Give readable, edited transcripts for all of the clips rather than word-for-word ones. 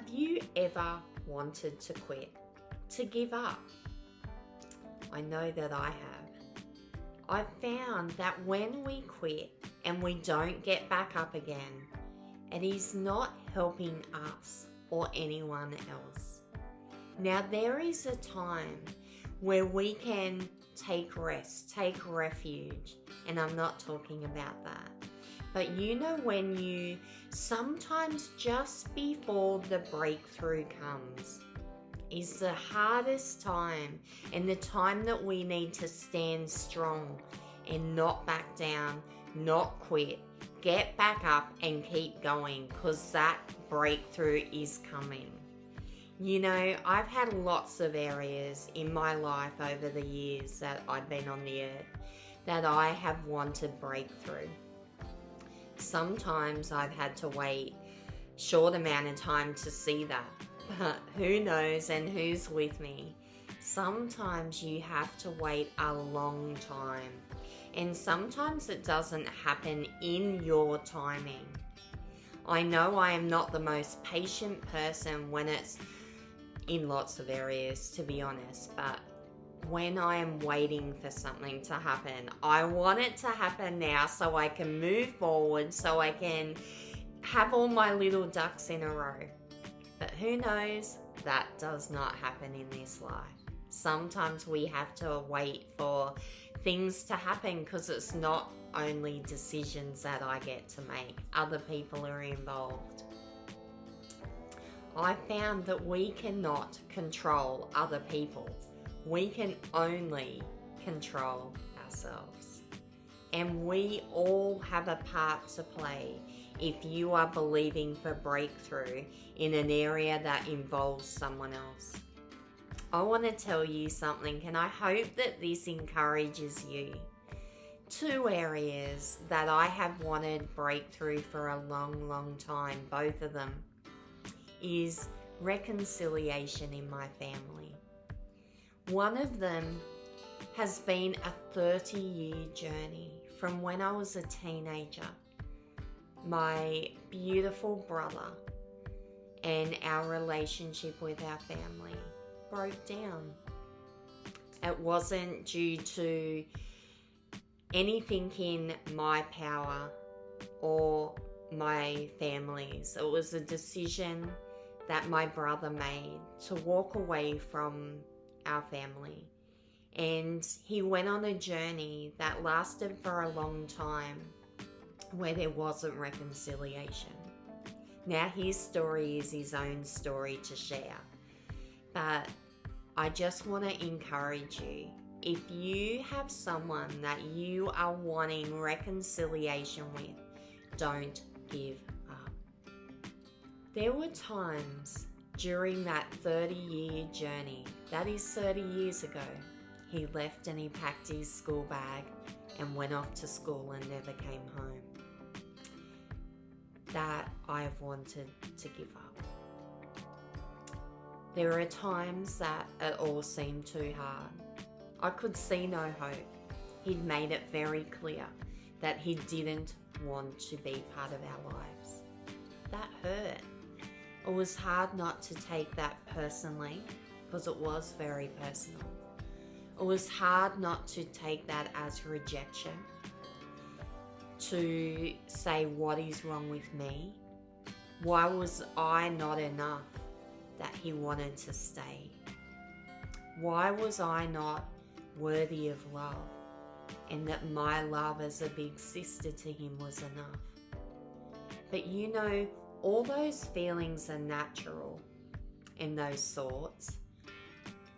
Have you ever wanted to quit, to give up? I know that I have. I've found that when we quit and we don't get back up again, it is not helping us or anyone else. Now, there is a time where we can take rest, take refuge, and I'm not talking about that. But you know, when you sometimes just before the breakthrough comes is the hardest time, and the time that we need to stand strong and not back down, not quit, get back up and keep going, because that breakthrough is coming. You know, I've had lots of areas in my life over the years that I've been on the earth that I have wanted breakthrough. Sometimes I've had to wait a short amount of time to see that, but who knows and who's with me? Sometimes you have to wait a long time, and sometimes it doesn't happen in your timing. I know I am not the most patient person when it's in lots of areas, to be honest, but when I am waiting for something to happen, I want it to happen now so I can move forward, so I can have all my little ducks in a row. But who knows? That does not happen in this life. Sometimes we have to wait for things to happen, because it's not only decisions that I get to make. Other people are involved. I found that we cannot control other people. We can only control ourselves. And we all have a part to play if you are believing for breakthrough in an area that involves someone else. I want to tell you something, and I hope that this encourages you. 2 areas that I have wanted breakthrough for a long, long time, both of them, is reconciliation in my family. One of them has been a 30-year journey from when I was a teenager. My beautiful brother and our relationship with our family broke down. It wasn't due to anything in my power or my family's. It was a decision that my brother made to walk away from our family, and he went on a journey that lasted for a long time where there wasn't reconciliation. Now his story is his own story to share, but I just want to encourage you, if you have someone that you are wanting reconciliation with, don't give up. There were times during that 30-year journey, that is 30 years ago, he left and he packed his school bag and went off to school and never came home. That I've wanted to give up. There are times that it all seemed too hard. I could see no hope. He'd made it very clear that he didn't want to be part of our lives. That hurt. It was hard not to take that personally, because it was very personal. It was hard not to take that as rejection, to say, what is wrong with me? Why was I not enough that he wanted to stay? Why was I not worthy of love, and that my love as a big sister to him was enough? But you know, all those feelings are natural in those thoughts.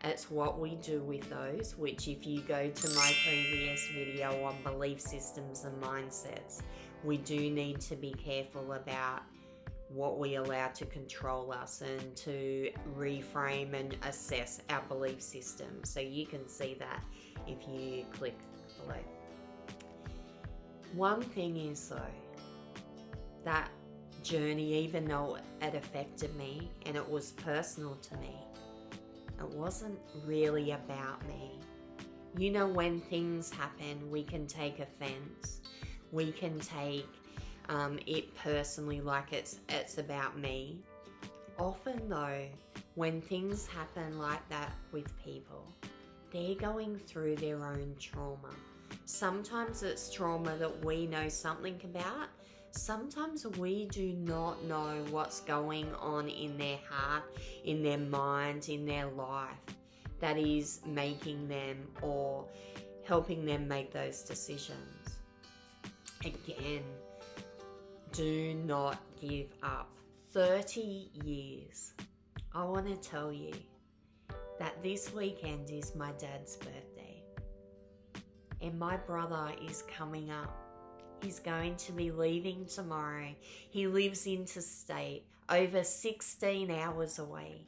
It's what we do with those, which if you go to my previous video on belief systems and mindsets, we do need to be careful about what we allow to control us and to reframe and assess our belief system. So you can see that if you click below. One thing is though, that journey, even though it affected me and it was personal to me, it wasn't really about me. You know, when things happen, we can take offense. We can take it personally, like it's about me. often though, when things happen like that with people, they're going through their own trauma. Sometimes it's trauma that we know something about. Sometimes we do not know what's going on in their heart, in their mind, in their life that is making them or helping them make those decisions. Again, do not give up. 30 years. I want to tell you that this weekend is my dad's birthday. And my brother is coming up. He's going to be leaving tomorrow. He lives interstate, over 16 hours away.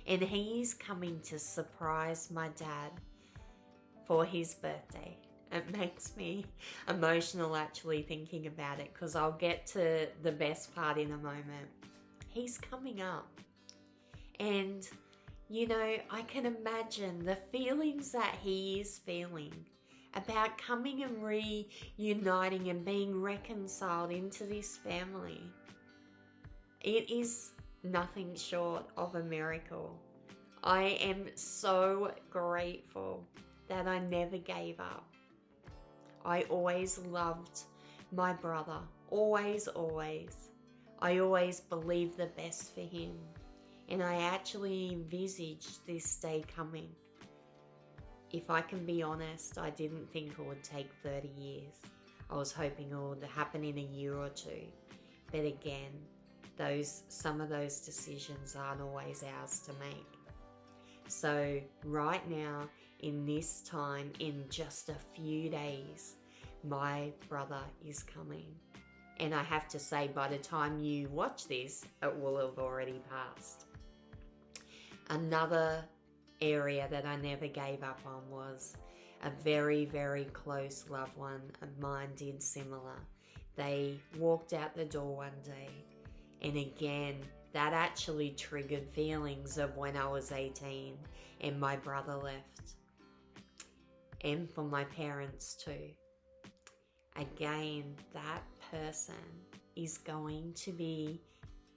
And he is coming to surprise my dad for his birthday. It makes me emotional actually thinking about it, because I'll get to the best part in a moment. He's coming up. And, you know, I can imagine the feelings that he is feeling about coming and reuniting and being reconciled into this family. It is nothing short of a miracle. I am so grateful that I never gave up. I always loved my brother. Always, always. I always believed the best for him. And I actually envisaged this day coming. If I can be honest, I didn't think it would take 30 years. I was hoping it would happen in a year or two. But again, some of those decisions aren't always ours to make. So right now, in this time, in just a few days, my brother is coming. And I have to say, by the time you watch this, it will have already passed. Another area that I never gave up on was a very, very close loved one of mine did similar. They walked out the door one day, and again, that actually triggered feelings of when I was 18 and my brother left. And for my parents too. Again, that person is going to be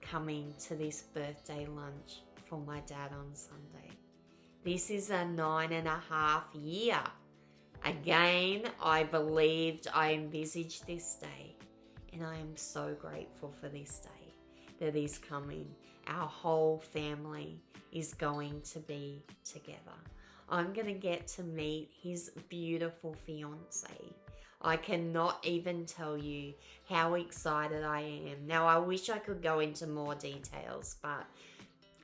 coming to this birthday lunch for my dad on Sunday. This is a 9.5 year. Again, I believed, I envisaged this day, and I am so grateful for this day that is coming. Our whole family is going to be together. I'm going to get to meet his beautiful fiancée. I cannot even tell you how excited I am. Now, I wish I could go into more details, but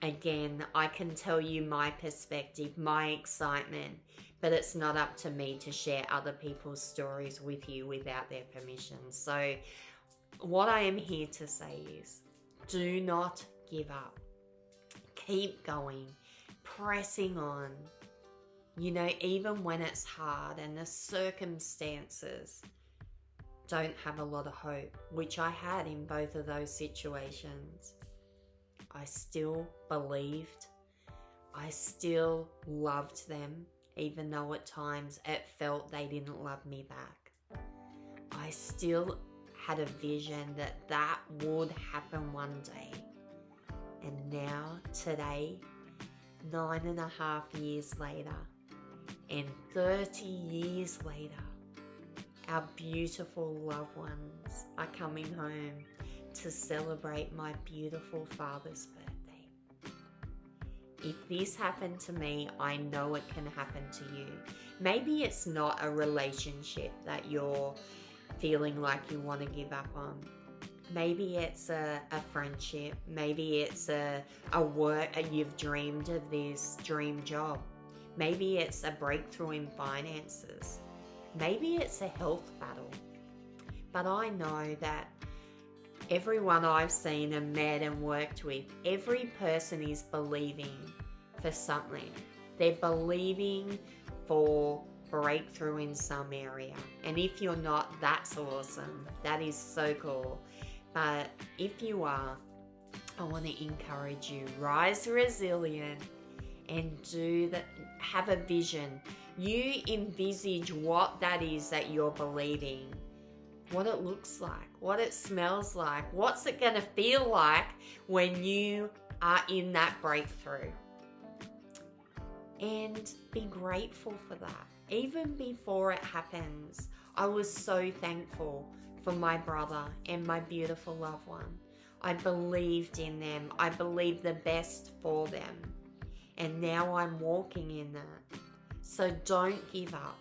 again, I can tell you my perspective, my excitement, but it's not up to me to share other people's stories with you without their permission. So what I am here to say is, do not give up. Keep going, pressing on. You know, even when it's hard and the circumstances don't have a lot of hope, which I had in both of those situations, I still believed. I still loved them, even though at times it felt they didn't love me back. I still had a vision that that would happen one day. And now, today, 9.5 years later, and 30 years later, our beautiful loved ones are coming home to celebrate my beautiful father's birthday. If this happened to me, I know it can happen to you. Maybe it's not a relationship that you're feeling like you want to give up on. Maybe it's a friendship. Maybe it's a work, you've dreamed of this dream job. Maybe it's a breakthrough in finances. Maybe it's a health battle. But I know that everyone I've seen and met and worked with, every person is believing for something. They're believing for breakthrough in some area. And if you're not, that's awesome. That is so cool. But if you are, I want to encourage you, rise resilient and have a vision. You envisage what that is that you're believing, what it looks like, what it smells like, what's it going to feel like when you are in that breakthrough. And be grateful for that. Even before it happens, I was so thankful for my brother and my beautiful loved one. I believed in them. I believed the best for them. And now I'm walking in that. So don't give up.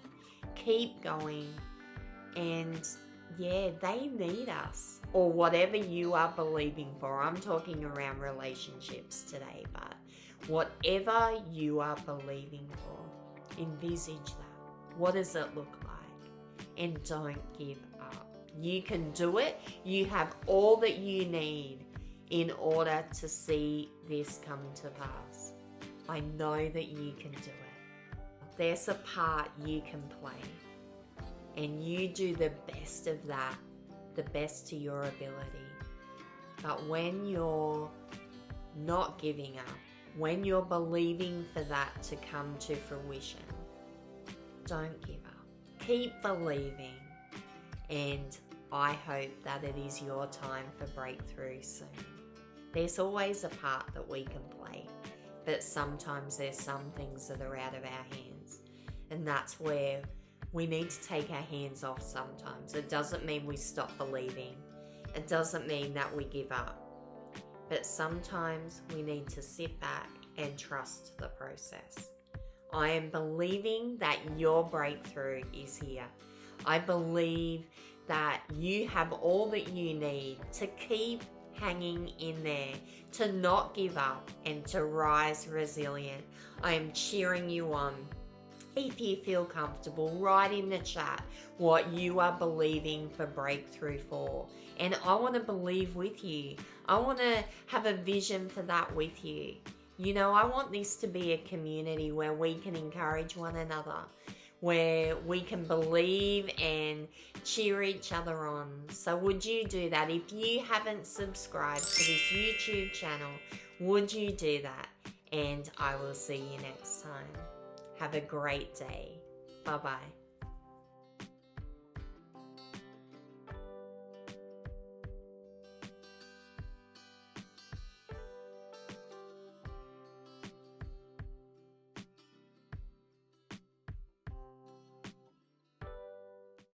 Keep going. And yeah, they need us. Or whatever you are believing for. I'm talking around relationships today, but whatever you are believing for, envisage that. What does it look like? And don't give up. You can do it. You have all that you need in order to see this come to pass. I know that you can do it. There's a part you can play. And you do the best of that, the best to your ability. But when you're not giving up, when you're believing for that to come to fruition, don't give up. Keep believing. And I hope that it is your time for breakthrough soon. There's always a part that we can play, but sometimes there's some things that are out of our hands. And that's where we need to take our hands off sometimes. It doesn't mean we stop believing. It doesn't mean that we give up. But sometimes we need to sit back and trust the process. I am believing that your breakthrough is here. I believe that you have all that you need to keep hanging in there, to not give up and to rise resilient. I am cheering you on. If you feel comfortable, write in the chat what you are believing for breakthrough for. And I want to believe with you. I want to have a vision for that with you. You know, I want this to be a community where we can encourage one another, where we can believe and cheer each other on. So would you do that? If you haven't subscribed to this YouTube channel, would you do that? And I will see you next time. Have a great day. Bye-bye.